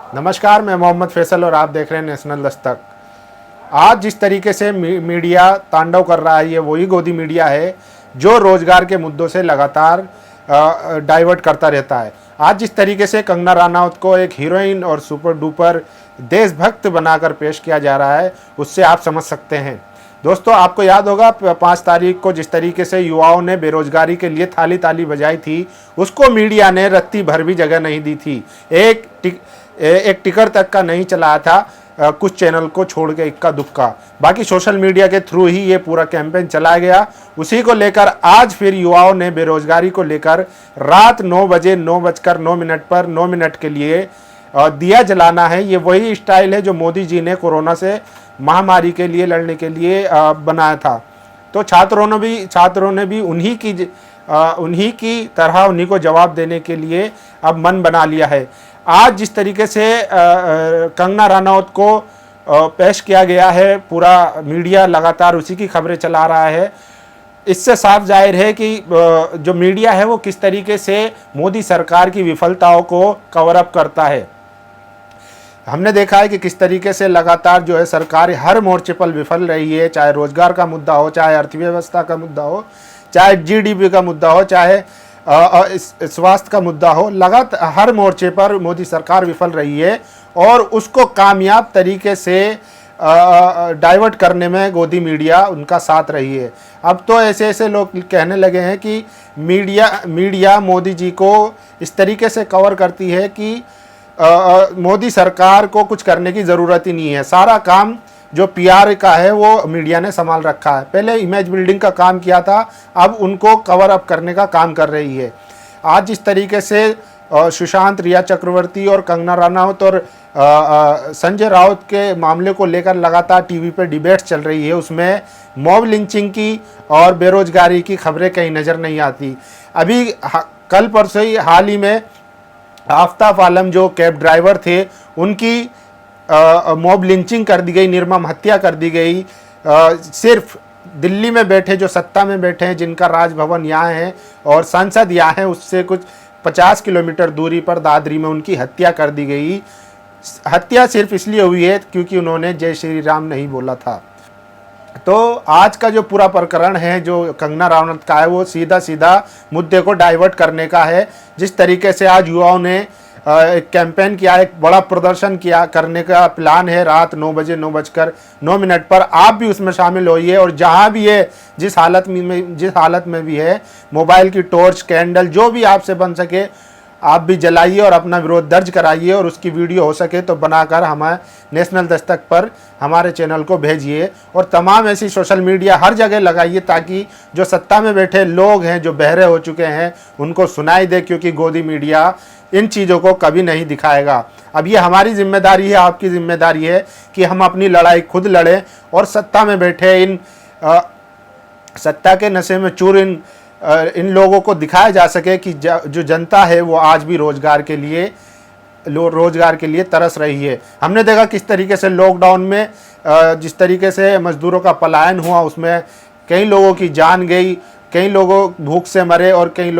नमस्कार, मैं मोहम्मद फैसल और आप देख रहे हैं नेशनल दस्तक। आज जिस तरीके से मीडिया तांडव कर रहा है, ये वही गोदी मीडिया है जो रोजगार के मुद्दों से लगातार डाइवर्ट करता रहता है। आज जिस तरीके से कंगना रनौत को एक हीरोइन और सुपर डुपर देशभक्त बनाकर पेश किया जा रहा है, उससे आप समझ सकते हैं। दोस्तों, आपको याद होगा 5 तारीख को जिस तरीके से युवाओं ने बेरोजगारी के लिए थाली ताली बजाई थी, उसको मीडिया ने रत्ती भर भी जगह नहीं दी थी। एक टिकर तक का नहीं चलाया था, कुछ चैनल को छोड़ के इक्का दुक्का। बाकी सोशल मीडिया के थ्रू ही ये पूरा कैंपेन चलाया गया। उसी को लेकर आज फिर युवाओं ने बेरोजगारी को लेकर रात 9 बजे 9:09 पर 9 मिनट के लिए दिया जलाना है। ये वही स्टाइल है जो मोदी जी ने कोरोना से महामारी के लिए लड़ने के लिए बनाया था। तो छात्रों ने भी उन्हीं की तरह उन्हीं को जवाब देने के लिए अब मन बना लिया है। आज जिस तरीके से कंगना रनौत को पेश किया गया है, पूरा मीडिया लगातार उसी की खबरें चला रहा है। इससे साफ जाहिर है कि जो मीडिया है वो किस तरीके से मोदी सरकार की विफलताओं को कवर अप करता है। हमने देखा है कि किस तरीके से लगातार जो है सरकार हर मोर्चे पर विफल रही है, चाहे रोजगार का मुद्दा हो, चाहे अर्थव्यवस्था का मुद्दा हो, चाहे जीडीपी का मुद्दा हो, चाहे स्वास्थ्य का मुद्दा हो। लगातार हर मोर्चे पर मोदी सरकार विफल रही है और उसको कामयाब तरीके से डाइवर्ट करने में गोदी उनका साथ रही है। अब तो ऐसे लोग कहने लगे हैं कि मीडिया मोदी जी को इस तरीके से कवर करती है कि मोदी सरकार को कुछ करने की ज़रूरत ही नहीं है। सारा काम जो पीआर का है वो मीडिया ने संभाल रखा है। पहले इमेज बिल्डिंग का काम किया था, अब उनको कवर अप करने का काम कर रही है। आज जिस तरीके से सुशांत, रिया चक्रवर्ती और कंगना रनौत और संजय राउत के मामले को लेकर लगातार टीवी पे डिबेट्स चल रही है, उसमें मॉब लिंचिंग की और बेरोजगारी की खबरें कहीं नज़र नहीं आती। अभी कल परसों ही हाल ही में आफ्ताब आलम जो कैब ड्राइवर थे, उनकी मॉब लिंचिंग कर दी गई, निर्मम हत्या कर दी गई। सिर्फ दिल्ली में बैठे, जो सत्ता में बैठे हैं, जिनका राजभवन यहाँ है और संसद यहाँ है, उससे कुछ 50 किलोमीटर दूरी पर दादरी में उनकी हत्या कर दी गई। हत्या सिर्फ इसलिए हुई है क्योंकि उन्होंने जय श्री राम नहीं बोला था। तो आज का जो पूरा प्रकरण है जो कंगना रनौत का है, वो सीधा मुद्दे को डाइवर्ट करने का है। जिस तरीके से आज युवाओं ने एक कैंपेन किया, एक बड़ा प्रदर्शन किया, करने का प्लान है रात 9 बजे 9:09 पर। आप भी उसमें शामिल होइए और जहां भी है, जिस हालत में भी है, मोबाइल की टॉर्च, कैंडल, जो भी आपसे बन सके आप भी जलाइए और अपना विरोध दर्ज कराइए और उसकी वीडियो हो सके तो बनाकर हमारे नेशनल दस्तक पर हमारे चैनल को भेजिए और तमाम ऐसी सोशल मीडिया हर जगह लगाइए ताकि जो सत्ता में बैठे लोग हैं, जो बहरे हो चुके हैं, उनको सुनाई दे। क्योंकि गोदी मीडिया इन चीज़ों को कभी नहीं दिखाएगा। अब ये हमारी जिम्मेदारी है, आपकी जिम्मेदारी है कि हम अपनी लड़ाई खुद लड़ें और सत्ता में बैठे इन सत्ता के नशे में चूर इन लोगों को दिखाया जा सके कि जो जनता है वो आज भी रोजगार के लिए तरस रही है। हमने देखा किस तरीके से लॉकडाउन में जिस तरीके से मजदूरों का पलायन हुआ, उसमें कई लोगों की जान गई, कई लोगों भूख से मरे और कई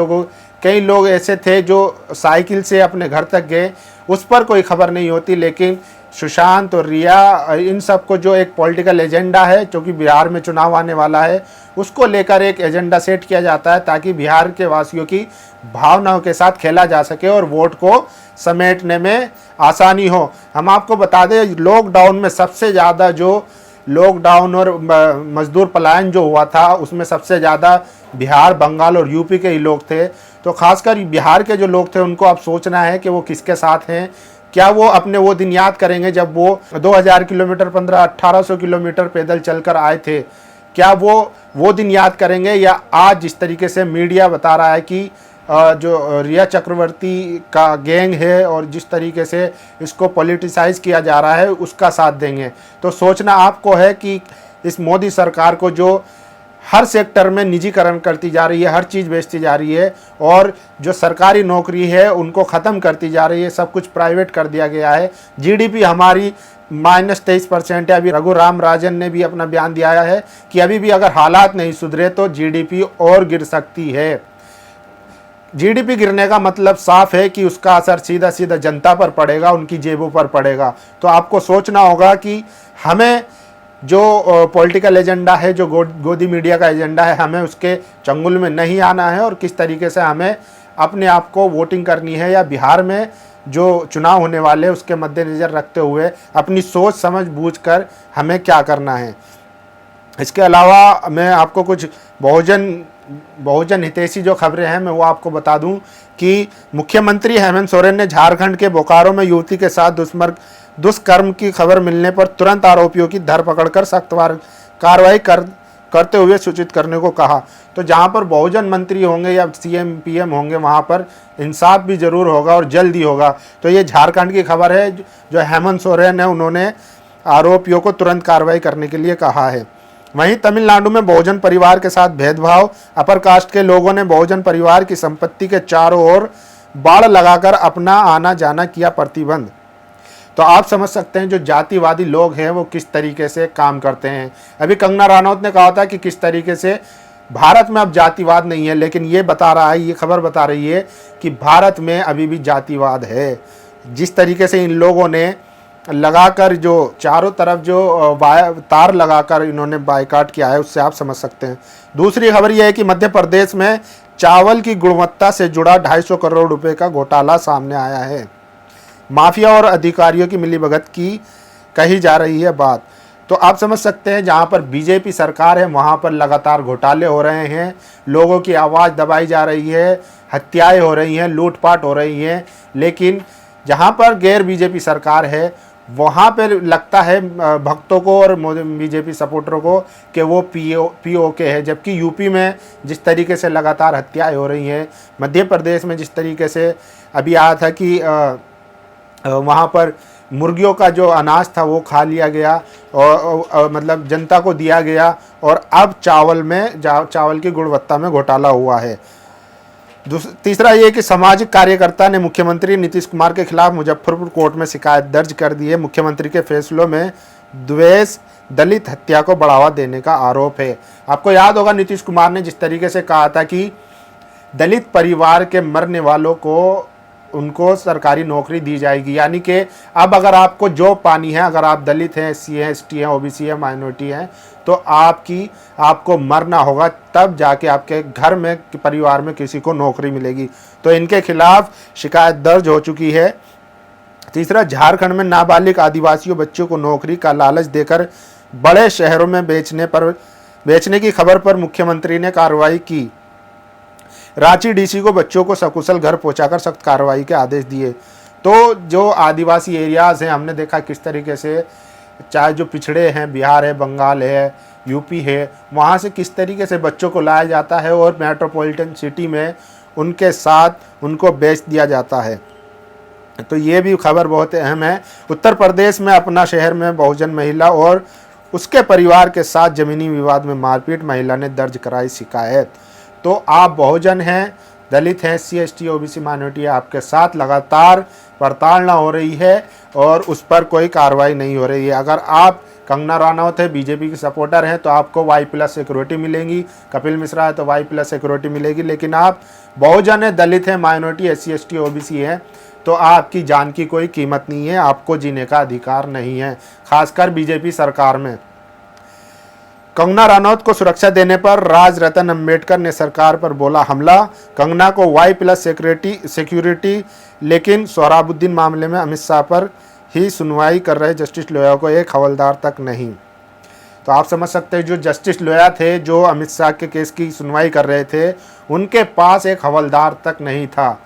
लोग ऐसे थे जो साइकिल से अपने घर तक गए, उस पर कोई खबर नहीं होती। लेकिन सुशांत और रिया, इन सब को जो एक पॉलिटिकल एजेंडा है, क्योंकि बिहार में चुनाव आने वाला है, उसको लेकर एक एजेंडा सेट किया जाता है ताकि बिहार के वासियों की भावनाओं के साथ खेला जा सके और वोट को समेटने में आसानी हो। हम आपको बता दें, लॉकडाउन में सबसे ज़्यादा जो लॉकडाउन और मजदूर पलायन जो हुआ था, उसमें सबसे ज़्यादा बिहार, बंगाल और यूपी के ही लोग थे। तो खासकर बिहार के जो लोग थे उनको अब सोचना है कि वो किसके साथ हैं। क्या वो अपने वो दिन याद करेंगे जब वो 2000 किलोमीटर 1800 किलोमीटर पैदल चलकर आए थे? क्या वो दिन याद करेंगे, या आज जिस तरीके से मीडिया बता रहा है कि जो रिया चक्रवर्ती का गैंग है और जिस तरीके से इसको पॉलिटिसाइज किया जा रहा है, उसका साथ देंगे? तो सोचना आपको है कि इस मोदी सरकार को जो हर सेक्टर में निजीकरण करती जा रही है, हर चीज़ बेचती जा रही है और जो सरकारी नौकरी है उनको ख़त्म करती जा रही है, सब कुछ प्राइवेट कर दिया गया है। जीडीपी हमारी -23% है। अभी रघुराम राजन ने भी अपना बयान दिया है कि अभी भी अगर हालात नहीं सुधरे तो जीडीपी और गिर सकती है। जीडीपी गिरने का मतलब साफ है कि उसका असर सीधा सीधा जनता पर पड़ेगा, उनकी जेबों पर पड़ेगा। तो आपको सोचना होगा कि हमें जो पॉलिटिकल एजेंडा है, जो गोदी मीडिया का एजेंडा है, हमें उसके चंगुल में नहीं आना है और किस तरीके से हमें अपने आप को वोटिंग करनी है, या बिहार में जो चुनाव होने वाले हैं उसके मद्देनज़र रखते हुए अपनी सोच समझ बूझ कर हमें क्या करना है। इसके अलावा मैं आपको कुछ बहुजन हितैषी जो खबरें हैं मैं वो आपको बता दूं कि मुख्यमंत्री हेमंत सोरेन ने झारखंड के बोकारो में युवती के साथ दुष्कर्म की खबर मिलने पर तुरंत आरोपियों की धरपकड़ कर सख्त कार्रवाई करते हुए सूचित करने को कहा। तो जहां पर बहुजन मंत्री होंगे या सीएम पीएम होंगे वहां पर इंसाफ भी जरूर होगा और जल्द ही होगा। तो ये झारखंड की खबर है, जो हेमंत सोरेन है उन्होंने आरोपियों को तुरंत कार्रवाई करने के लिए कहा है। वहीं तमिलनाडु में बहुजन परिवार के साथ भेदभाव, अपर कास्ट के लोगों ने बहुजन परिवार की संपत्ति के चारों ओर बाड़ लगाकर अपना आना जाना किया प्रतिबंध। तो आप समझ सकते हैं जो जातिवादी लोग हैं वो किस तरीके से काम करते हैं। अभी कंगना रनौत ने कहा था कि किस तरीके से भारत में अब जातिवाद नहीं है, लेकिन ये बता रहा है, ये खबर बता रही है कि भारत में अभी भी जातिवाद है। जिस तरीके से इन लोगों ने लगाकर जो चारों तरफ जो तार लगाकर इन्होंने बायकॉट किया है, उससे आप समझ सकते हैं। दूसरी खबर यह है कि मध्य प्रदेश में चावल की गुणवत्ता से जुड़ा 250 करोड़ रुपए का घोटाला सामने आया है। माफिया और अधिकारियों की मिलीभगत की कही जा रही है बात। तो आप समझ सकते हैं जहां पर बीजेपी सरकार है वहां पर लगातार घोटाले हो रहे हैं, लोगों की आवाज़ दबाई जा रही है, हत्याएं हो रही हैं, लूटपाट हो रही है। लेकिन जहां पर गैर बीजेपी सरकार है वहाँ पर लगता है भक्तों को और बीजेपी सपोर्टरों को कि वो पीओके है। जबकि यूपी में जिस तरीके से लगातार हत्याएं हो रही हैं, मध्य प्रदेश में जिस तरीके से अभी आया था कि वहाँ पर मुर्गियों का जो अनाज था वो खा लिया गया और मतलब जनता को दिया गया, और अब चावल की गुणवत्ता में घोटाला हुआ है। तीसरा ये कि सामाजिक कार्यकर्ता ने मुख्यमंत्री नीतीश कुमार के खिलाफ मुजफ्फरपुर कोर्ट में शिकायत दर्ज कर दी है। मुख्यमंत्री के फैसलों में द्वेष, दलित हत्या को बढ़ावा देने का आरोप है। आपको याद होगा नीतीश कुमार ने जिस तरीके से कहा था कि दलित परिवार के मरने वालों को उनको सरकारी नौकरी दी जाएगी, यानी कि अब अगर आपको जॉब पानी है, अगर आप दलित हैं, एससी हैं, एसटी हैं, ओबीसी हैं, माइनॉरिटी हैं, तो आपको मरना होगा, तब जाके आपके घर में परिवार में किसी को नौकरी मिलेगी। तो इनके खिलाफ शिकायत दर्ज हो चुकी है। तीसरा, झारखंड में नाबालिग आदिवासियों बच्चों को नौकरी का लालच देकर बड़े शहरों में बेचने की खबर पर मुख्यमंत्री ने कार्रवाई की। रांची डीसी को बच्चों को सकुशल घर पहुंचाकर सख्त कार्रवाई के आदेश दिए। तो जो आदिवासी एरियाज़ हैं, हमने देखा किस तरीके से चाहे जो पिछड़े हैं, बिहार है, बंगाल है, यूपी है, वहाँ से किस तरीके से बच्चों को लाया जाता है और मेट्रोपॉलिटन सिटी में उनके साथ उनको बेच दिया जाता है। तो ये भी खबर बहुत अहम है। उत्तर प्रदेश में अपना शहर में बहुजन महिला और उसके परिवार के साथ ज़मीनी विवाद में मारपीट, महिला ने दर्ज कराई शिकायत। तो आप बहुजन हैं, दलित हैं, एससी एसटी ओबीसी माइनॉरिटी, आपके साथ लगातार प्रताड़ना हो रही है और उस पर कोई कार्रवाई नहीं हो रही है। अगर आप कंगना रनौत है, बीजेपी के सपोर्टर हैं, तो आपको Y+ सिक्योरिटी मिलेगी। कपिल मिश्रा है तो Y+ सिक्योरिटी मिलेगी। लेकिन आप बहुजन है, दलित हैं, माइनॉरिटी, एससी एसटी ओबीसी हैं, तो आपकी जान की कोई कीमत नहीं है, आपको जीने का अधिकार नहीं है, खासकर बीजेपी सरकार में। कंगना रनौत को सुरक्षा देने पर राज रतन अम्बेडकर ने सरकार पर बोला हमला। कंगना को Y+ सिक्योरिटी, लेकिन सोहराबुद्दीन मामले में अमित शाह पर ही सुनवाई कर रहे जस्टिस लोया को एक हवलदार तक नहीं। तो आप समझ सकते हैं जो जस्टिस लोया थे, जो अमित शाह के केस की सुनवाई कर रहे थे, उनके पास एक हवलदार तक नहीं था,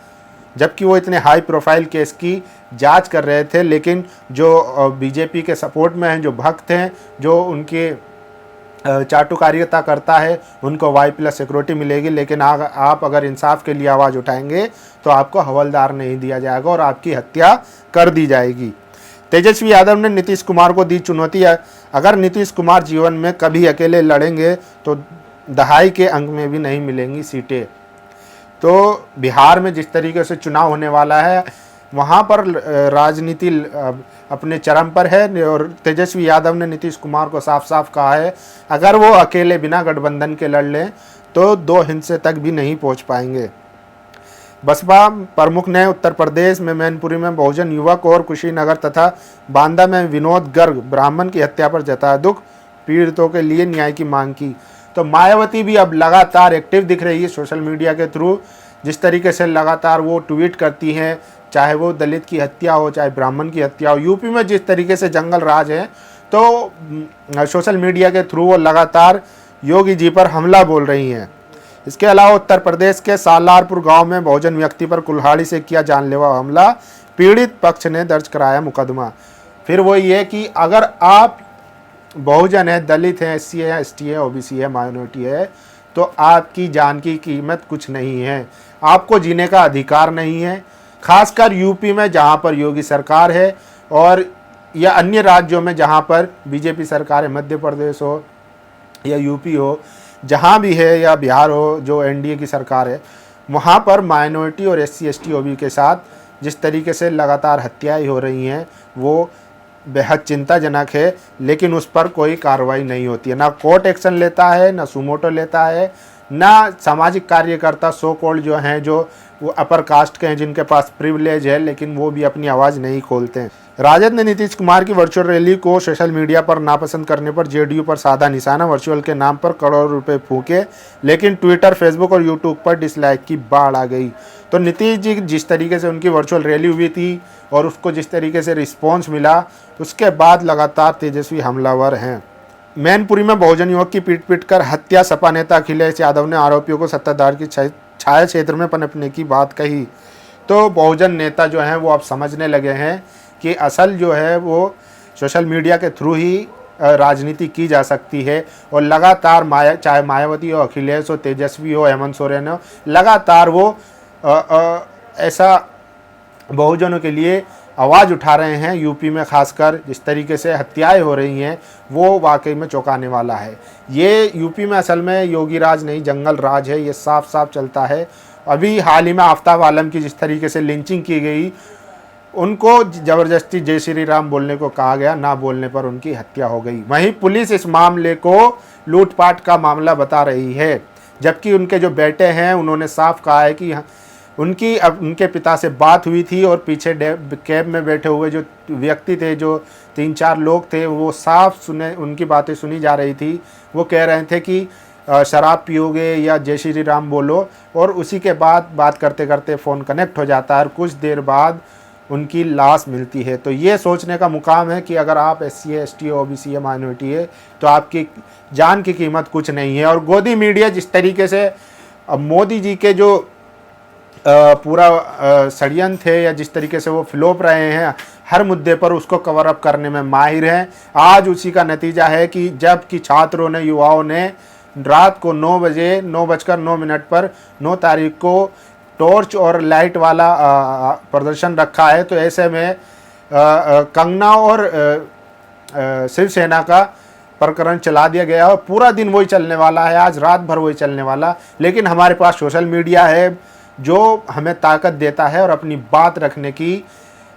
जबकि वो इतने हाई प्रोफाइल केस की जांच कर रहे थे। लेकिन जो बीजेपी के सपोर्ट में हैं, जो भक्त हैं, जो उनके चाटुकारिता करता है, उनको Y+ सिक्योरिटी मिलेगी। लेकिन आप अगर इंसाफ के लिए आवाज़ उठाएंगे तो आपको हवलदार नहीं दिया जाएगा और आपकी हत्या कर दी जाएगी। तेजस्वी यादव ने नीतीश कुमार को दी चुनौती। अगर नीतीश कुमार जीवन में कभी अकेले लड़ेंगे तो दहाई के अंक में भी नहीं मिलेंगी सीटें। तो बिहार में जिस तरीके से चुनाव होने वाला है, वहाँ पर राजनीति अपने चरम पर है और तेजस्वी यादव ने नीतीश कुमार को साफ साफ कहा है अगर वो अकेले बिना गठबंधन के लड़ लें तो 2 हिस्से तक भी नहीं पहुँच पाएंगे। बसपा प्रमुख ने उत्तर प्रदेश में मैनपुरी में बहुजन युवक और कुशीनगर तथा बांदा में विनोद गर्ग ब्राह्मण की हत्या पर जताया दुख, पीड़ितों के लिए न्याय की मांग की। तो मायावती भी अब लगातार एक्टिव दिख रही है सोशल मीडिया के थ्रू। जिस तरीके से लगातार वो ट्वीट करती हैं, चाहे वो दलित की हत्या हो, चाहे ब्राह्मण की हत्या हो, यूपी में जिस तरीके से जंगल राज है, तो सोशल मीडिया के थ्रू वो लगातार योगी जी पर हमला बोल रही हैं। इसके अलावा उत्तर प्रदेश के सालारपुर गांव में बहुजन व्यक्ति पर कुल्हाड़ी से किया जानलेवा हमला, पीड़ित पक्ष ने दर्ज कराया मुकदमा। फिर वो ये कि अगर आप बहुजन है, दलित है, एससी है, एसटी है, ओबीसी है, माइनॉरिटी है, तो आपकी जान की कीमत कुछ नहीं है, आपको जीने का अधिकार नहीं है। खासकर यूपी में जहां पर योगी सरकार है और या अन्य राज्यों में जहां पर बीजेपी सरकार है, मध्य प्रदेश हो या यूपी हो, जहां भी है, या बिहार हो जो एनडीए की सरकार है, वहां पर माइनॉरिटी और एससी एसटी ओबी के साथ जिस तरीके से लगातार हत्याएं हो रही हैं वो बेहद चिंताजनक है। लेकिन उस पर कोई कार्रवाई नहीं होती है, ना कोर्ट एक्शन लेता है, ना सुमोटो लेता है, ना सामाजिक कार्यकर्ता सो कॉल्ड जो हैं, जो वो अपर कास्ट के हैं, जिनके पास प्रिविलेज है, लेकिन वो भी अपनी आवाज़ नहीं खोलते हैं। राजद ने नीतीश कुमार की वर्चुअल रैली को सोशल मीडिया पर नापसंद करने पर जेडीयू पर साधा निशाना, वर्चुअल के नाम पर करोड़ों रुपए फूके, लेकिन ट्विटर, फेसबुक और यूट्यूब पर डिसलाइक की बाढ़ आ गई। तो नीतीश जी जिस तरीके से उनकी वर्चुअल रैली हुई थी और उसको जिस तरीके से रिस्पॉन्स मिला, उसके बाद लगातार तेजस्वी हमलावर हैं। मैनपुरी में बहुजन युवक की पीट कर हत्या, सपा नेता अखिलेश यादव ने आरोपियों को सत्ताधार की छाया क्षेत्र में पनपने की बात कही। तो बहुजन नेता जो हैं वो अब समझने लगे हैं कि असल जो है वो सोशल मीडिया के थ्रू ही राजनीति की जा सकती है। और लगातार चाहे मायावती हो, अखिलेश हो, तेजस्वी हो, हेमंत सोरेन हो, लगातार वो ऐसा बहुजनों के लिए आवाज़ उठा रहे हैं। यूपी में खासकर जिस तरीके से हत्याएं हो रही हैं वो वाकई में चौंकाने वाला है। ये यूपी में असल में योगी राज नहीं, जंगल राज है, ये साफ साफ चलता है। अभी हाल ही में आफ्ताब आलम की जिस तरीके से लिंचिंग की गई, उनको ज़बरदस्ती जय श्री राम बोलने को कहा गया, ना बोलने पर उनकी हत्या हो गई। वहीं पुलिस इस मामले को लूटपाट का मामला बता रही है, जबकि उनके जो बेटे हैं उन्होंने साफ कहा है कि उनके पिता से बात हुई थी और पीछे कैब में बैठे हुए जो व्यक्ति थे, जो 3-4 लोग थे, वो साफ सुने, उनकी बातें सुनी जा रही थी। वो कह रहे थे कि शराब पियोगे या जय श्री राम बोलो, और उसी के बाद बात करते करते फ़ोन कनेक्ट हो जाता है और कुछ देर बाद उनकी लाश मिलती है। तो ये सोचने का मुकाम है कि अगर आप एससी है, एसटी है, ओबीसी है, माइनॉरिटी है, तो आपकी जान की कीमत कुछ नहीं है। और गोदी मीडिया जिस तरीके से मोदी जी के जो पूरा षड्यंत्र है या जिस तरीके से वो फ्लोप रहे हैं हर मुद्दे पर, उसको कवर अप करने में माहिर हैं। आज उसी का नतीजा है कि जबकि छात्रों ने, युवाओं ने रात को 9:09 पर 9 तारीख को टॉर्च और लाइट वाला प्रदर्शन रखा है, तो ऐसे में कंगना और शिवसेना का प्रकरण चला दिया गया और पूरा दिन वही चलने वाला है, आज रात भर वही चलने वाला। लेकिन हमारे पास सोशल मीडिया है जो हमें ताकत देता है और अपनी बात रखने की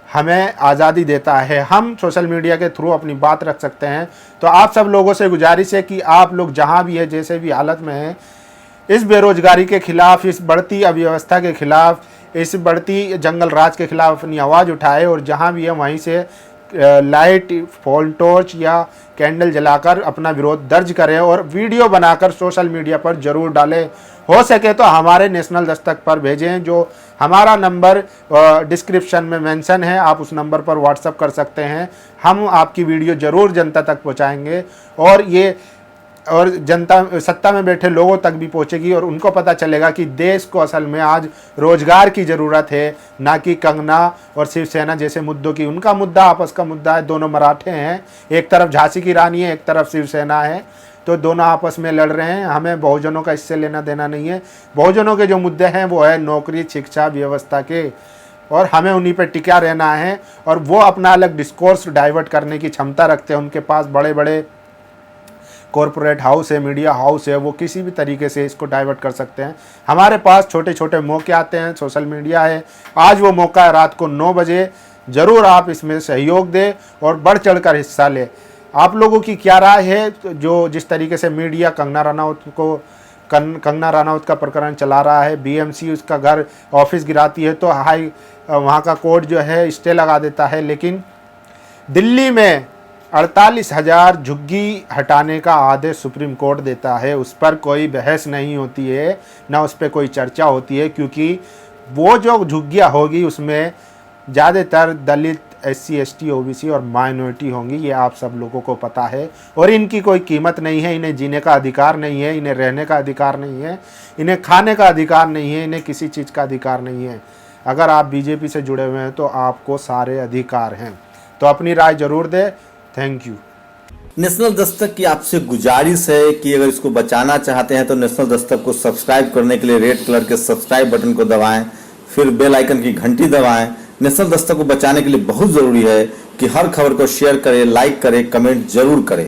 हमें आज़ादी देता है। हम सोशल मीडिया के थ्रू अपनी बात रख सकते हैं। तो आप सब लोगों से गुजारिश है कि आप लोग जहां भी है, जैसे भी हालत में हैं, इस बेरोजगारी के खिलाफ, इस बढ़ती अव्यवस्था के खिलाफ, इस बढ़ती जंगल राज के खिलाफ अपनी आवाज़ उठाए और जहां भी है वहीं से लाइट, फोन टॉर्च या कैंडल जलाकर अपना विरोध दर्ज करें और वीडियो बनाकर सोशल मीडिया पर जरूर डालें। हो सके तो हमारे नेशनल दस्तक पर भेजें, जो हमारा नंबर डिस्क्रिप्शन में मेंशन है, आप उस नंबर पर व्हाट्सअप कर सकते हैं। हम आपकी वीडियो ज़रूर जनता तक पहुंचाएंगे और जनता, सत्ता में बैठे लोगों तक भी पहुंचेगी और उनको पता चलेगा कि देश को असल में आज रोजगार की ज़रूरत है, ना कि कंगना और शिवसेना जैसे मुद्दों की। उनका मुद्दा आपस का मुद्दा है, दोनों मराठे हैं, एक तरफ झांसी की रानी है, एक तरफ शिवसेना है, तो दोनों आपस में लड़ रहे हैं। हमें बहुजनों का इससे लेना देना नहीं है। बहुजनों के जो मुद्दे हैं वो है नौकरी, शिक्षा, व्यवस्था के, और हमें उन्हीं पर टिका रहना है। और वो अपना अलग डिस्कोर्स डाइवर्ट करने की क्षमता रखते हैं, उनके पास बड़े बड़े कॉरपोरेट हाउस है, मीडिया हाउस है, वो किसी भी तरीके से इसको डाइवर्ट कर सकते हैं। हमारे पास छोटे छोटे मौके आते हैं, सोशल मीडिया है, आज वो मौका है रात को 9 बजे। ज़रूर आप इसमें सहयोग दें और बढ़ चढ़ कर हिस्सा लें। आप लोगों की क्या राय है? जो जिस तरीके से मीडिया कंगना रनौत को कंगना रनौत का प्रकरण चला रहा है, बीएमसी उसका घर ऑफिस गिराती है तो वहाँ का कोर्ट जो है स्टे लगा देता है। लेकिन दिल्ली में 48,000 झुग्गी हटाने का आदेश सुप्रीम कोर्ट देता है, उस पर कोई बहस नहीं होती है, ना उस पर कोई चर्चा होती है, क्योंकि वो जो झुग्गियाँ होगी उसमें ज़्यादातर दलित, SC, ST, OBC और माइनॉरिटी होंगी। ये आप सब लोगों को पता है। और इनकी कोई कीमत नहीं है, इन्हें जीने का अधिकार नहीं है, इन्हें रहने का अधिकार नहीं है, इन्हें खाने का अधिकार नहीं है, इन्हें किसी चीज़ का अधिकार नहीं है। अगर आप बीजेपी से जुड़े हुए हैं तो आपको सारे अधिकार हैं। तो अपनी राय जरूर दें। Thank you. नेशनल दस्तक की आपसे गुजारिश है कि अगर इसको बचाना चाहते हैं तो नेशनल दस्तक को सब्सक्राइब करने के लिए रेड कलर के सब्सक्राइब बटन को दबाएं, फिर बेल आइकन की घंटी दबाएं। नेशनल दस्तक को बचाने के लिए बहुत जरूरी है कि हर खबर को शेयर करें, लाइक करें, कमेंट जरूर करें।